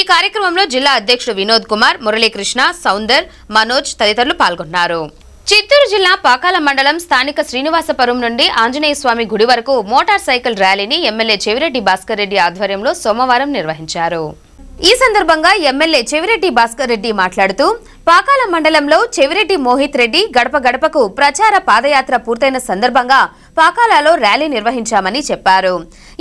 ఈ కార్యక్రమంలో జిల్లా అధ్యక్షుడు వినోద్ కుమార్, మురళీకృష్ణ, సౌందర్, మనోజ్ తదితరులు పాల్గొన్నారు. చిత్తూరు జిల్లా పాకాల మండలం స్థానిక శ్రీనివాసపురం నుండి ఆంజనేయ స్వామి గుడి వరకు మోటార్ సైకిల్ ర్యాలీని ఎమ్మెల్యే చెవిరెడ్డి భాస్కర్ రెడ్డి ఆధ్వర్యంలో సోమవారం నిర్వహించారు. ఈ సందర్భంగా ఎమ్మెల్యే చెవిరెడ్డి భాస్కర్ రెడ్డి మాట్లాడుతూ పాకాల మండలంలో చెవిరెడ్డి మోహిత్ రెడ్డి గడప గడపకు ప్రచార పాదయాత్ర పూర్తయిన సందర్భంగా పాకాలలో ర్యాలీ నిర్వహించామని చెప్పారు.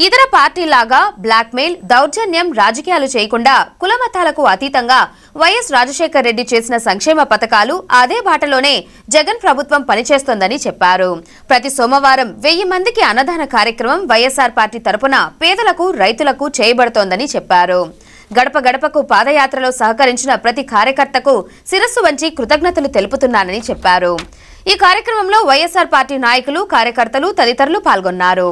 ఇతర పార్టీలాగా బ్లాక్మెయిల్, దౌర్జన్యం, రాజకీయాలు చేయకుండా కులమతాలకు అతీతంగా వైఎస్ రాజశేఖర్ రెడ్డి చేసిన సంక్షేమ పథకాలు అదే బాటలోనే జగన్ ప్రభుత్వం పనిచేస్తోందని చెప్పారు. ప్రతి సోమవారం 1000 మందికి అన్నదాన కార్యక్రమం వైఎస్ఆర్ పార్టీ తరపున పేదలకు, రైతులకు చేయబడుతోందని చెప్పారు. గడప గడపకు పాదయాత్రలో సహకరించిన ప్రతి కార్యకర్తకు శిరస్సు వంచి కృతజ్ఞతలు తెలుపుతున్నానని చెప్పారు. ఈ కార్యక్రమంలో వైఎస్ఆర్ పార్టీ నాయకులు, కార్యకర్తలు తదితరులు పాల్గొన్నారు.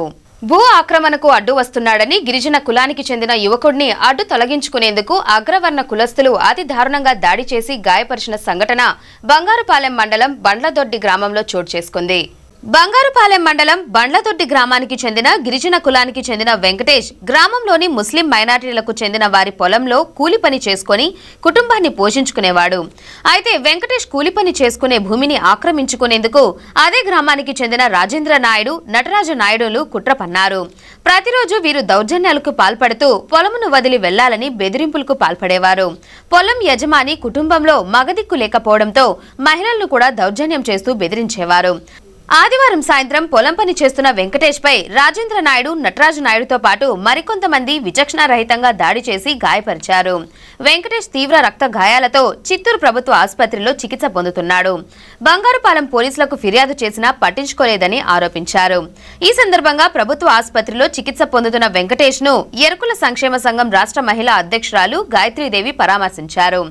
భూ ఆక్రమణకు అడ్డు వస్తున్నాడని గిరిజన కులానికి చెందిన యువకుడిని అడ్డు తొలగించుకునేందుకు అగ్రవర్ణ కులస్తులు అతి దారుణంగా దాడి చేసి గాయపరిచిన సంఘటన బంగారుపాలెం మండలం బండ్లదొడ్డి గ్రామంలో చోటు చేసుకుంది. బంగారుపాలెం మండలం బండ్లదొడ్డి గ్రామానికి చెందిన గిరిజన కులానికి చెందిన వెంకటేష్ గ్రామంలోని ముస్లిం మైనారిటీలకు చెందిన వారి పొలంలో కూలి పని చేసుకుని కుటుంబాన్ని పోషించుకునేవాడు. అయితే వెంకటేష్ కూలి పని చేసుకునే భూమిని ఆక్రమించుకునేందుకు అదే గ్రామానికి చెందిన రాజేంద్ర నాయుడు, నటరాజు నాయుడులు కుట్ర పన్నారు. ప్రతిరోజు వీరు దౌర్జన్యాలకు పాల్పడుతూ పొలమును వదిలి వెళ్లాలని బెదిరింపులకు పాల్పడేవారు. పొలం యజమాని కుటుంబంలో మగదిక్కు లేకపోవడంతో మహిళలను కూడా దౌర్జన్యం చేస్తూ బెదిరించేవారు. ఆదివారం సాయంత్రం పొలం పని చేస్తున్న వెంకటేష్ పై రాజేంద్ర నాయుడు, నటరాజు నాయుడుతో పాటు మరికొంతమంది విచక్షణారహితంగా దాడి చేసి గాయపరిచారు. వెంకటేష్ తీవ్ర రక్త గాయాలతో చిత్తూరు ప్రభుత్వ ఆసుపత్రిలో చికిత్స పొందుతున్నాడు. బంగారుపాలెం పోలీసులకు ఫిర్యాదు చేసినా పట్టించుకోలేదని ఆరోపించారు. ఈ సందర్భంగా ప్రభుత్వ ఆసుపత్రిలో చికిత్స పొందుతున్న వెంకటేష్ ను ఎరుకుల సంక్షేమ సంఘం రాష్ట్ర మహిళా అధ్యక్షురాలు గాయత్రీదేవి పరామర్శించారు.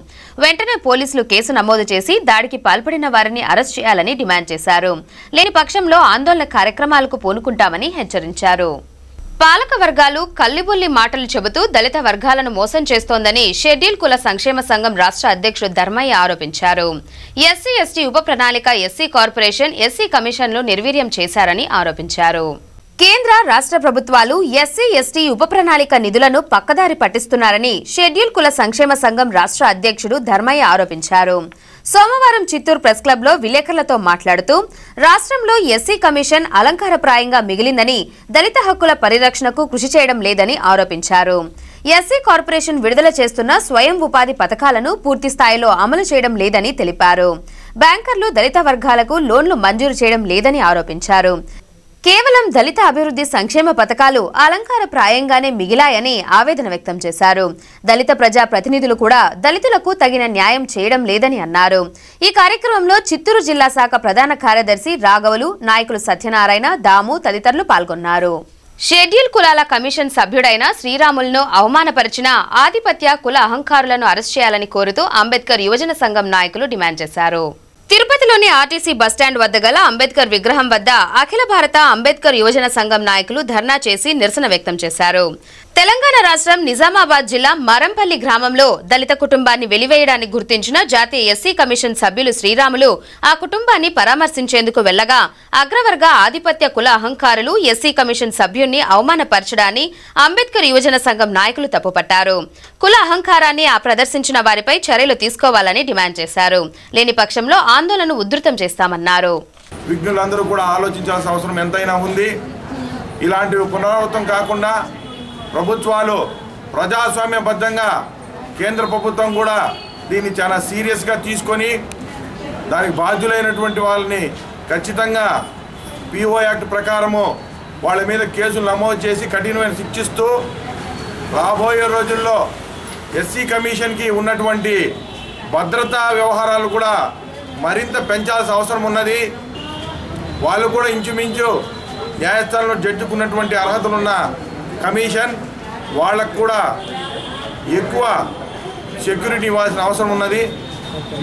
వెంటనే పోలీసులు కేసు నమోదు చేసి దాడికి పాల్పడిన వారిని అరెస్ట్ చేయాలని డిమాండ్ చేశారు. లేని పక్షంలో ఆందోళన కార్యక్రమాలకు పూనుకుంటామని హెచ్చరించారు. పాలక వర్గాలు కల్లిబుల్లి మాటలు చెబుతూ దళిత వర్గాలను మోసం చేస్తోందని షెడ్యూల్ కుల సంక్షేమ సంఘం రాష్ట్ర అధ్యక్షుడు ధర్మయ్య ఆరోపించారు. ఎస్సీ, ఎస్టీ ఉప ప్రణాళిక, ఎస్సీ కార్పొరేషన్, ఎస్సీ కమిషన్లు నిర్వీర్యం చేశారని ఆరోపించారు. కేంద్ర, రాష్ట్ర ప్రభుత్వాలు ఎస్సీ, ఎస్టీ ఉప ప్రణాళిక నిధులను పక్కదారి పట్టిస్తున్నారని షెడ్యూల్ కుల సంక్షేమ సంఘం రాష్ట్ర అధ్యక్షుడు ధర్మయ్య ఆరోపించారు. సోమవారం చిత్తూరు ప్రెస్ క్లబ్ లో విలేకరులతో మాట్లాడుతూ రాష్ట్రంలో ఎస్సీ కమిషన్ అలంకారప్రాయంగా మిగిలిందని, దళిత హక్కుల పరిరక్షణకు కృషి చేయడం లేదని ఆరోపించారు. ఎస్సీ కార్పొరేషన్ విడుదల చేస్తున్న స్వయం ఉపాధి పథకాలను పూర్తి స్థాయిలో అమలు చేయడం లేదని తెలిపారు. బ్యాంకర్లు దళిత వర్గాలకు లోన్లు మంజూరు చేయడం లేదని ఆరోపించారు. కేవలం దళిత అభివృద్ధి సంక్షేమ పథకాలు అలంకారప్రాయంగానే మిగిలాయని ఆవేదన వ్యక్తం చేశారు. దళిత ప్రజా ప్రతినిధులు కూడా దళితులకు తగిన న్యాయం చేయడం లేదని అన్నారు. ఈ కార్యక్రమంలో చిత్తూరు జిల్లా శాఖ ప్రధాన కార్యదర్శి రాఘవులు, నాయకులు సత్యనారాయణ, దాము తదితరులు పాల్గొన్నారు. షెడ్యూల్ కులాల కమిషన్ సభ్యుడైన శ్రీరాములను అవమానపరిచిన ఆధిపత్య కుల అహంకారులను అరెస్ట్ చేయాలని కోరుతూ అంబేద్కర్ యువజన సంఘం నాయకులు డిమాండ్ చేశారు. తిరుపతిలోని ఆర్టీసీ బస్టాండ్ వద్ద గల అంబేద్కర్ విగ్రహం వద్ద అఖిల భారత అంబేద్కర్ యువజన సంఘం నాయకులు ధర్నా చేసి నిరసన వ్యక్తం చేశారు. తెలంగాణ రాష్ట్రం నిజామాబాద్ జిల్లా మరంపల్లి గ్రామంలో దళిత కుటుంబాన్ని వెలివేయడానికి గుర్తించిన జాతీయ ఎస్సీ కమిషన్ సభ్యులు శ్రీరాములు ఆ కుటుంబాన్ని పరామర్శించేందుకు వెళ్లగా అగ్రవర్గ ఆధిపత్య కుల అహంకారులు ఎస్సీ కమిషన్ సభ్యుణ్ణి అవమానపరచడాన్ని అంబేద్కర్ యువజన సంఘం నాయకులు తప్పుపట్టారు. కుల అహంకారాన్ని ప్రదర్శించిన వారిపై చర్యలు తీసుకోవాలని డిమాండ్ చేశారు. లేని పక్షంలో ఆందోళనను ఉధృతం చేస్తామన్నారు. విజ్ఞులందరూ కూడా ఆలోచించాల్సిన అవసరం ఎంతైనా ఉంది. ఇలాంటివి పునరావృతం కాకుండా ప్రభుత్వాలు ప్రజాస్వామ్యబద్ధంగా కేంద్ర ప్రభుత్వం కూడా దీన్ని చాలా సీరియస్గా తీసుకొని దానికి బాధ్యులైనటువంటి వాళ్ళని ఖచ్చితంగా పిఓ యాక్ట్ ప్రకారము వాళ్ళ మీద కేసులు నమోదు చేసి కఠినమైన శిక్షిస్తూ రాబోయే రోజుల్లో ఎస్సీ కమిషన్కి ఉన్నటువంటి భద్రతా వ్యవహారాలు కూడా మరింత పెంచాల్సిన అవసరం ఉన్నది. వాళ్ళు కూడా ఇంచుమించు న్యాయస్థానంలో జడ్జికున్నటువంటి అర్హతలున్న కమిషన్, వాళ్ళకు కూడా ఎక్కువ సెక్యూరిటీ ఇవ్వాల్సిన అవసరం ఉన్నది.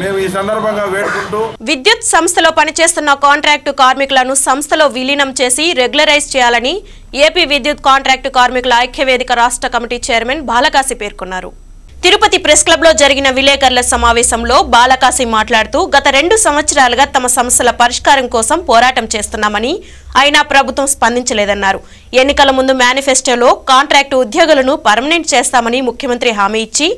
మేము ఈ సందర్భంగా వేడుకుంటూ విద్యుత్ సంస్థలో పనిచేస్తున్న కాంట్రాక్టు కార్మికులను సంస్థలో విలీనం చేసి రెగ్యులరైజ్ చేయాలని ఏపీ విద్యుత్ కాంట్రాక్టు కార్మికుల ఐక్యవేదిక రాష్ట్ర కమిటీ చైర్మన్ బాలకాశి పేర్కొన్నారు. తిరుపతి ప్రెస్ క్లబ్ లో జరిగిన విలేకరుల సమావేశంలో బాలకాశి మాట్లాడుతూ గత 2 సంవత్సరాలుగా తమ సమస్యల పరిష్కారం కోసం పోరాటం చేస్తున్నామని, అయినా ప్రభుత్వం స్పందించలేదన్నారు. ఎన్నికల ముందు మేనిఫెస్టోలో కాంట్రాక్టు ఉద్యోగులను పర్మనెంట్ చేస్తామని ముఖ్యమంత్రి హామీ ఇచ్చి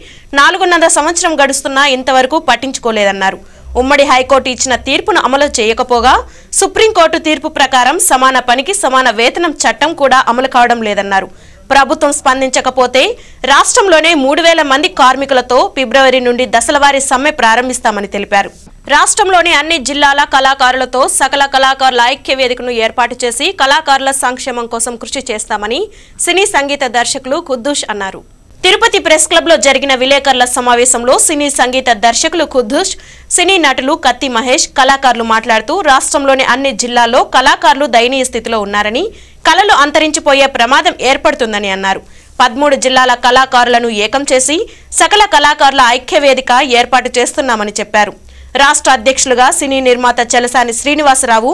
4.5 సంవత్సరం గడుస్తున్నా ఇంతవరకు పట్టించుకోలేదన్నారు. ఉమ్మడి హైకోర్టు ఇచ్చిన తీర్పును అమలు చేయకపోగా సుప్రీంకోర్టు తీర్పు ప్రకారం సమాన పనికి సమాన వేతనం చట్టం కూడా అమలు కావడం లేదన్నారు. ప్రభుత్వం స్పందించకపోతే రాష్ట్రంలోనే 3,000 మంది కార్మికులతో ఫిబ్రవరి నుండి దశలవారీ సమ్మె ప్రారంభిస్తామని తెలిపారు. రాష్ట్రంలోని అన్ని జిల్లాల కళాకారులతో సకల కళాకారుల ఐక్య వేదికను ఏర్పాటు చేసి కళాకారుల సంక్షేమం కోసం కృషి చేస్తామని సినీ సంగీత దర్శకులు ఖుద్దూస్ అన్నారు. తిరుపతి ప్రెస్ క్లబ్ లో జరిగిన విలేకరుల సమావేశంలో సినీ సంగీత దర్శకులు ఖుద్దూస్, సినీ నటులు కత్తి మహేష్, కళాకారులు మాట్లాడుతూ రాష్ట్రంలోని అన్ని జిల్లాల్లో కళాకారులు దయనీయ స్థితిలో ఉన్నారని, కళలు అంతరించిపోయే ప్రమాదం ఏర్పడుతుందని అన్నారు. 13 జిల్లాల కళాకారులను ఏకం చేసి సకల కళాకారుల ఐక్య వేదిక ఏర్పాటు చేస్తున్నామని చెప్పారు. రాష్ట్ర అధ్యక్షులుగా సినీ నిర్మాత చలసాని శ్రీనివాసరావు,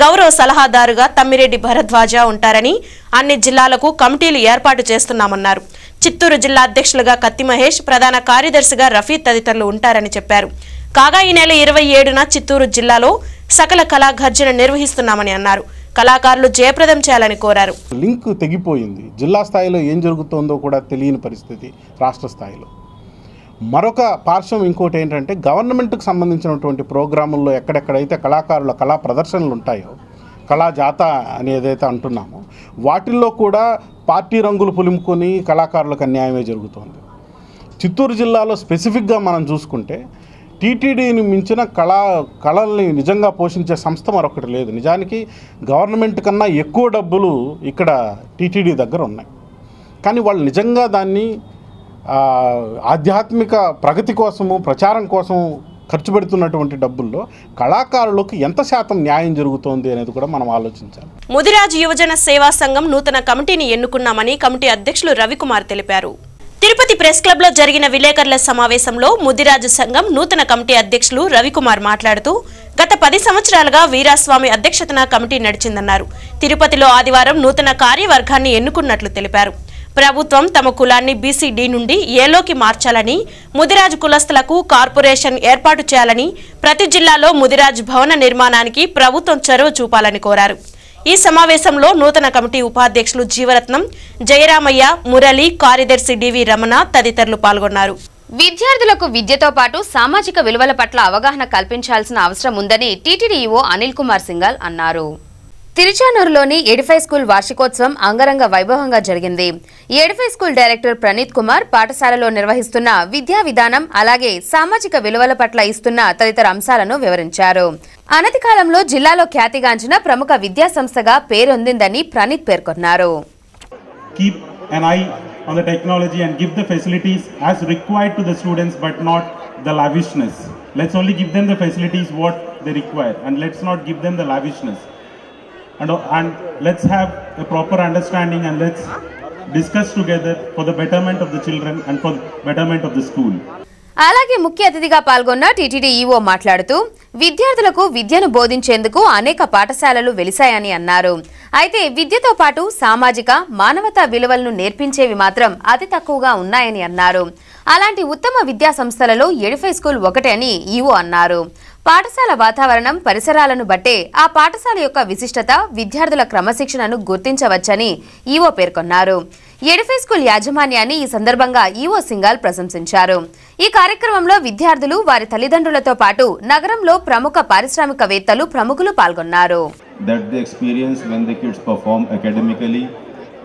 గౌరవ సలహాదారుగా తమ్మిరెడ్డి భరద్వాజ ఉంటారని, అన్ని జిల్లాలకు కమిటీలు ఏర్పాటు చేస్తున్నామన్నారు. చిత్తూరు జిల్లా అధ్యక్షులుగా కత్తి మహేష్, ప్రధాన కార్యదర్శిగా రఫీ తదితరులు ఉంటారని చెప్పారు. కాగా ఈ నెల 27న చిత్తూరు జిల్లాలో సకల కళా గర్జన నిర్వహిస్తున్నామని అన్నారు. కళాకారులు జయప్రదం చేయాలని కోరారు. లింక్ తెగిపోయింది. జిల్లా స్థాయిలో ఏం జరుగుతుందో కూడా తెలియని పరిస్థితి రాష్ట్ర స్థాయిలో. మరొక పార్శ్వం ఇంకోటి ఏంటంటే గవర్నమెంట్కి సంబంధించినటువంటి ప్రోగ్రాముల్లో ఎక్కడెక్కడైతే కళాకారుల కళా ప్రదర్శనలు ఉంటాయో, కళా జాత అని ఏదైతే అంటున్నామో వాటిల్లో కూడా పార్టీ రంగులు పులుముకొని కళాకారులకు అన్యాయమే జరుగుతోంది. చిత్తూరు జిల్లాలో స్పెసిఫిక్గా మనం చూసుకుంటే టీటీడీని మించిన కళల్ని నిజంగా పోషించే సంస్థ మరొకటి లేదు. నిజానికి గవర్నమెంట్ కన్నా ఎక్కువ డబ్బులు ఇక్కడ టీటీడీ దగ్గర ఉన్నాయి. కానీ వాళ్ళు నిజంగా దాన్ని ఆధ్యాత్మిక ప్రగతి కోసము, ప్రచారం కోసం ఖర్చు పెడుతున్నటువంటి డబ్బుల్లో కళాకారులకు ఎంత శాతం న్యాయం జరుగుతోంది అనేది కూడా మనం ఆలోచించాలి. ముదిరాజ్ యువజన సేవా సంఘం నూతన కమిటీని ఎన్నుకున్నామని కమిటీ అధ్యక్షులు రవికుమార్ తెలిపారు. తిరుపతి ప్రెస్ క్లబ్ లో జరిగిన విలేకరుల సమావేశంలో ముదిరాజు సంఘం నూతన కమిటీ అధ్యక్షులు రవికుమార్ మాట్లాడుతూ గత 10 సంవత్సరాలుగా వీరాస్వామి అధ్యక్షతన కమిటీ నడిచిందన్నారు. తిరుపతిలో ఆదివారం నూతన కార్యవర్గాన్ని ఎన్నుకున్నట్లు తెలిపారు. ప్రభుత్వం తమ కులాన్ని బీసీడీ నుండి ఏలోకి మార్చాలని, ముదిరాజు కులస్తులకు కార్పొరేషన్ ఏర్పాటు చేయాలని, ప్రతి జిల్లాలో ముదిరాజు భవన నిర్మాణానికి ప్రభుత్వం చొరవ చూపాలని కోరారు. ఈ సమావేశంలో నూతన కమిటీ ఉపాధ్యక్షులు జీవరత్నం, జయరామయ్య, మురళి, కార్యదర్శి డివి రమణ తదితరులు పాల్గొన్నారు. విద్యార్థులకు విద్యతో పాటు సామాజిక విలువల పట్ల అవగాహన కల్పించాల్సిన అవసరం ఉందని టీటీడీ ఈవో అనిల్ కుమార్ సింఘాల్ అన్నారు. తిరుచానూరులోని ఎడిఫై స్కూల్ వార్షికోత్సవం అంగరంగ వైభవంగా జరిగింది. Edify school director Praneeth Kumar పాఠశాలలో నిర్వహిస్తున్న విద్యా విధానం, అలాగే సామాజిక విలువల పట్ల ఇస్తున్న తదితర అంశాలను వివరించారు. అనతి కాలంలో జిల్లాలో ఖ్యాతిగాంచిన ప్రముఖ విద్యా సంస్థగా పేరొందిందని ప్రణీత్ పేర్కొన్నారు. On the technology and give the facilities as required to the students, but not the lavishness. Let's only give them the facilities what they require, and let's not give them the lavishness. And let's have a proper understanding, and let's discuss together for the betterment of the children and for the betterment of the school. అలాగే ముఖ్య అతిథిగా పాల్గొన్న TTD EO మాట్లాడుతూ విద్యార్థులకు విద్యను బోధించేందుకు అనేక పాఠశాలలు వెలిశాయని అన్నారు. అయితే విద్యతో పాటు సామాజిక, మానవతా విలువలను నేర్పించేవి మాత్రం అతి తక్కువగా ఉన్నాయని అన్నారు. అలాంటి ఉత్తమ విద్యా సంస్థలలో ఎడిఫై స్కూల్ ఒకటే అని ఈవో అన్నారు. పాఠశాల వాతావరణం, పరిసరాలను బట్టే ఆ పాఠశాల యొక్క విశిష్టత, విద్యార్థుల క్రమశిక్షణను గుర్తించవచ్చని ఈవో పేర్కొన్నారు. ఎడిఫై స్కూల్ యాజమాన్యాన్ని ఈ సందర్భంగా ఈవో సింఘాల్ ప్రశంసించారు. ఈ కార్యక్రమంలో విద్యార్థులు, వారి తల్లిదండ్రులతో పాటు నగరంలో ప్రముఖ పారిశ్రామికవేత్తలు, ప్రముఖులు పాల్గొన్నారు. That the experience when the kids perform academically,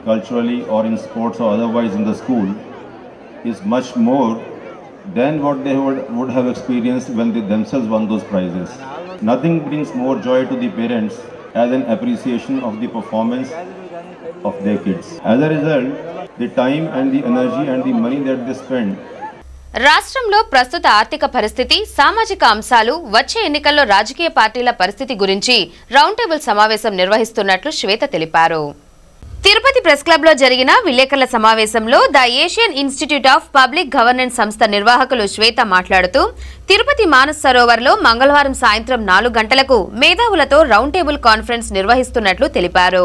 culturally or in sports or otherwise in the school is much more than what they would have experienced when they themselves won those prizes. Nothing brings more joy to the parents as an appreciation of the performance of their kids. As a result, the time and the energy and the money that they spend. రాష్ట్రంలో ప్రస్తుత ఆర్థిక పరిస్థితి, సామాజిక అంశాలు, వచ్చే ఎన్నికల్లో రాజకీయ పార్టీల పరిస్థితి గురించి రౌండ్ టేబుల్ సమావేశం నిర్వహిస్తున్నట్లు శ్వేత తెలిపారు. తిరుపతి ప్రెస్ క్లబ్ లో జరిగిన విలేకరుల సమావేశంలో the Asian institute of public governance సంస్థ నిర్వాహకులు శ్వేత మాట్లాడుతూ తిరుపతి మానస్ సరోవర్ లో మంగళవారం సాయంత్రం 4 గంటలకు మేధావులతో రౌండ్ టేబుల్ కాన్ఫరెన్స్ నిర్వహిస్తున్నట్లు తెలిపారు.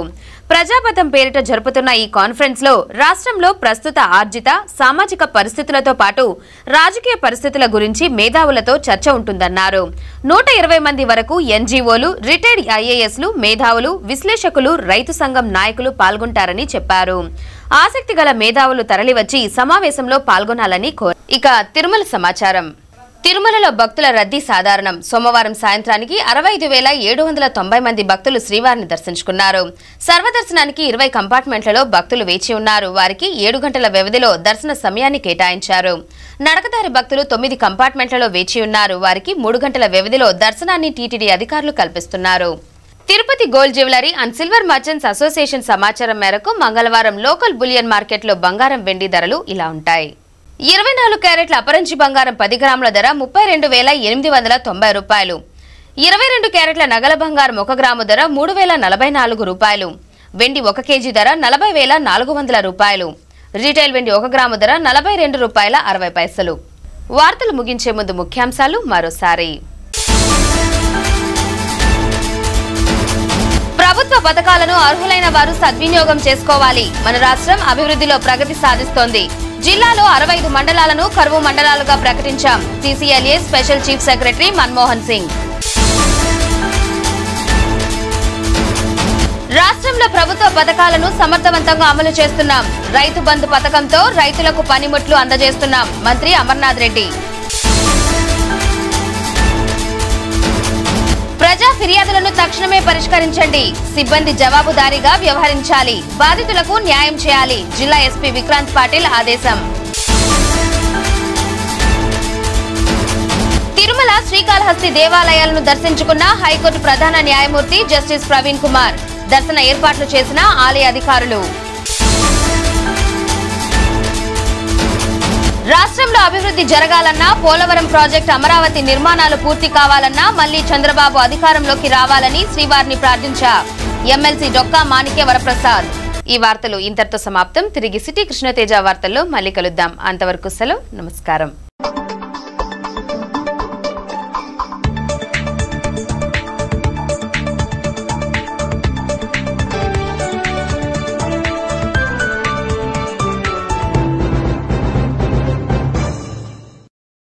ప్రజాపథం పేరిట జరుపుతున్న ఈ కాన్ఫరెన్స్ లో రాష్ట్రంలో ప్రస్తుత ఆర్జిత, సామాజిక పరిస్థితులతో పాటు రాజకీయ పరిస్థితుల గురించి మేధావులతో చర్చ ఉంటుందన్నారు. 120 మంది వరకు ఎన్జీఓలు, రిటైర్డ్ ఐఏఎస్లు, మేధావులు, విశ్లేషకులు, రైతు సంఘం నాయకులు పాల్గొంటారని చెప్పారు. ఆసక్తి గల మేధావులు తరలివచ్చి సమావేశంలో పాల్గొనాలని కోరారు. ఇక తిరుమల సమాచారం. తిరుమలలో భక్తుల రద్దీ సాధారణం. సోమవారం సాయంత్రానికి 65,790 మంది భక్తులు శ్రీవారిని దర్శించుకున్నారు. సర్వదర్శనానికి 20 కంపార్ట్మెంట్లలో భక్తులు వేచి ఉన్నారు. వారికి 7 గంటల వ్యవధిలో దర్శన సమయాన్ని కేటాయించారు. నడకదారి భక్తులు 9 కంపార్ట్మెంట్లలో వేచి ఉన్నారు. వారికి 3 గంటల వ్యవధిలో దర్శనాన్ని టీటీడీ అధికారులు కల్పిస్తున్నారు. Tirupati gold jewellery and silver merchants association సమాచారం మేరకు మంగళవారం లోకల్ బులియన్ మార్కెట్లో బంగారం వెండి ధరలు ఇలా ఉంటాయి. 24 క్యారెట్ల అపరంజి బంగారం 10 గ్రాముల ధర 32,890 రూపాయలు. 22 క్యారెట్ల నగల బంగారం 1 గ్రాము ధర 3,044 రూపాయలు. వెండి 1 కేజీ ధర 40,400 రూపాయలు. రీటైల్ వెండి 1 గ్రాము ధర 42 రూపాయల 60 పైసలు. వార్తలు ముగించే ముందు ముఖ్యాంశాలు మరోసారి. ప్రభుత్వ పథకాలను అర్హులైన వారు సద్వినియోగం చేసుకోవాలి. మన రాష్ట్రం అభివృద్ధిలో ప్రగతి సాధిస్తోంది. జిల్లాలో 65 మండలాలను కరువు మండలాలుగా ప్రకటించాం. CCLA special chief secretary Manmohan Singh. రాష్ట్రంలో ప్రభుత్వ పథకాలను సమర్థవంతంగా అమలు చేస్తున్నాం. రైతు బంధు పథకంతో రైతులకు పనిముట్లు అందజేస్తున్నాం. మంత్రి అమర్నాథ్ రెడ్డి. ప్రజా ఫిర్యాదులను తక్షణమే పరిష్కరించండి. సిబ్బంది జవాబుదారీగా వ్యవహరించాలి. బాధితులకు న్యాయం చేయాలి. జిల్లా ఎస్పీ విక్రాంత్ పాటిల్ ఆదేశం. తిరుమల శ్రీకాళహస్తి దేవాలయాలను దర్శించుకున్న హైకోర్టు ప్రధాన న్యాయమూర్తి జస్టిస్ ప్రవీణ్ కుమార్. దర్శన ఏర్పాట్లు చేసిన ఆలయ అధికారులు. రాష్ట్రంలో అభివృద్ధి జరగాలన్నా, పోలవరం ప్రాజెక్టు అమరావతి నిర్మాణాలు పూర్తి కావాలన్నా మళ్లీ చంద్రబాబు అధికారంలోకి రావాలని శ్రీవారిని ప్రార్థించా ఎమ్మెల్సీ డొక్కా మాణిక్య వరప్రసాద్. ఈ వార్తలు ఇంతటితో సమాప్తం. తిరిగి సిటీ కృష్ణతేజ వార్తల్లో మళ్ళీ కలుద్దాం. అంతవరకు సెలవు. నమస్కారం.